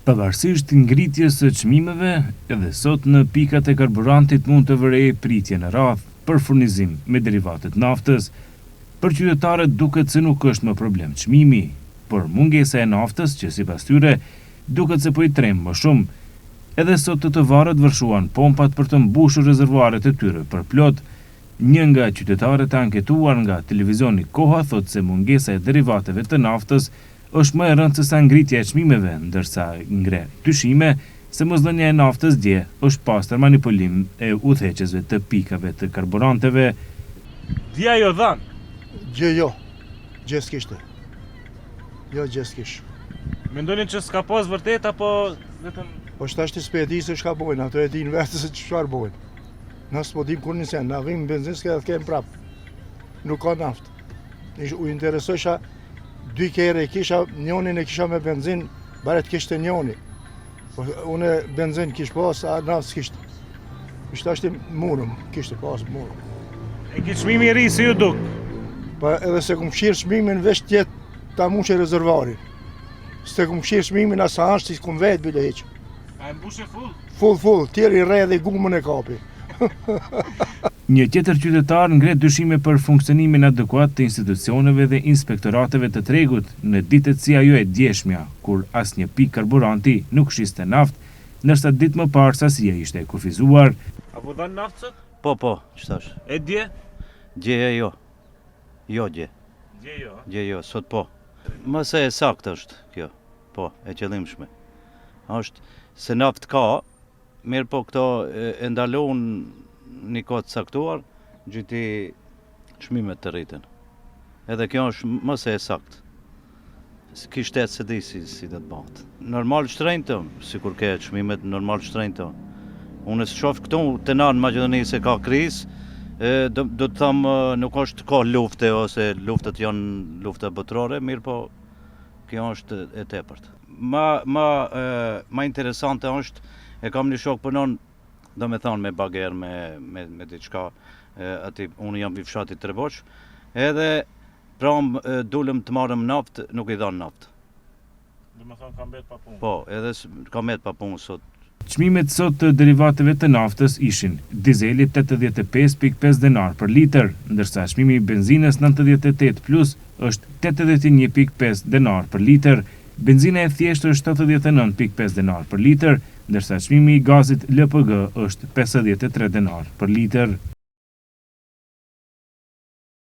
Pavarësisht ngritjes së çmimeve, edhe sot në pikat e karburantit mund të vërejë pritje në radhë për furnizim me derivatet naftës. Për qytetarët duket se nuk është më problem çmimi, por mungesa e naftës që sipas tyre duket se po i trem më shumë. Edhe sot të varët vërshuan pompat për të mbushur rezervuaret e tyre për plot. Një nga qytetarët e anketuar nga televizioni Koha thot se mungesa e derivateve të naftës është më e rëndë se sa ngritja e çmimeve, ndërsa ngre dyshime se mosdhënia e naftës dje është pastër manipulim e udhëheqësve të pikave të karburanteve. Dja jo dhan? Gjë jo, gjë s'kishte. Jo, gjë s'kish. Mendoni që s'ka pas vërtet apo vetëm? Po shtashti s'pe e di se çka bojnë, ato e din vetë se çfarë bojnë. Na s'po dim kur nisen, na vim benzinë s'ka të kem prap. Nuk ka naftë. U interesosha 2 kere kisha, njonin e kisha me benzin, bare të kishte njoni. Po une benzin kish pas, a naftë s'kishte. Ishte ashti murëm, kishte pas murëm. E ki çmimi i ri si ju duk? Pa edhe se kum fshirë çmimin veç tjetë ta mushe rezervarin. Se kum fshirë çmimin asa ashtë si kum vetë bile heqë. A e mbushe full? Full, tjeri re dhe gumën e kapi. Një tjetër qytetar ngret dyshime për funksionimin adekuat të institucioneve dhe inspektorateve të tregut në ditët si ajo e djeshmja, kur asnjë pikë karburanti nuk shiste naftë, ndërsa ditë më parë sasia ishte kufizuar. Apo dhan naftë sot? Po, qëtash. E dje? Dje jo. Jo dje. Dje jo? Dje jo, sot po. Mëse e saktë është kjo, po, e qëllimshme. Është se naftë ka, mirë po këto e ndalon një kohë të saktuar, gjyti çmimet të rriten. Edhe kjo është mëse e saktë. Kishtet se di si do të bëhet. Normal shtrenjtë të, si kur ke çmimet, normal shtrenjtë të. Unë së shof këtu të na në Maqedoni se ka krizë, do të thëmë nuk është ka lufte ose luftet janë lufte botërore, mirë po kjo është e tepërt. Ma interesante është, e kam një shok punon, do me thonë me bager, me diçka, unë jam i fshatit Treboç, edhe pram dulem të marrëm naftë, nuk i dhanë naftë. Do me thonë ka mbet pa punë? Po, edhe ka mbet pa punë sot. Çmimet sot të derivateve të naftës ishin dizeli 85.5 denar për litër, ndërsa çmimi i benzinës 98 plus është 81.5 denar për litër. Benzina e thjeshtë është 79.5 denar për litër, ndërsa çmimi i gazit LPG është 53 denar për litër.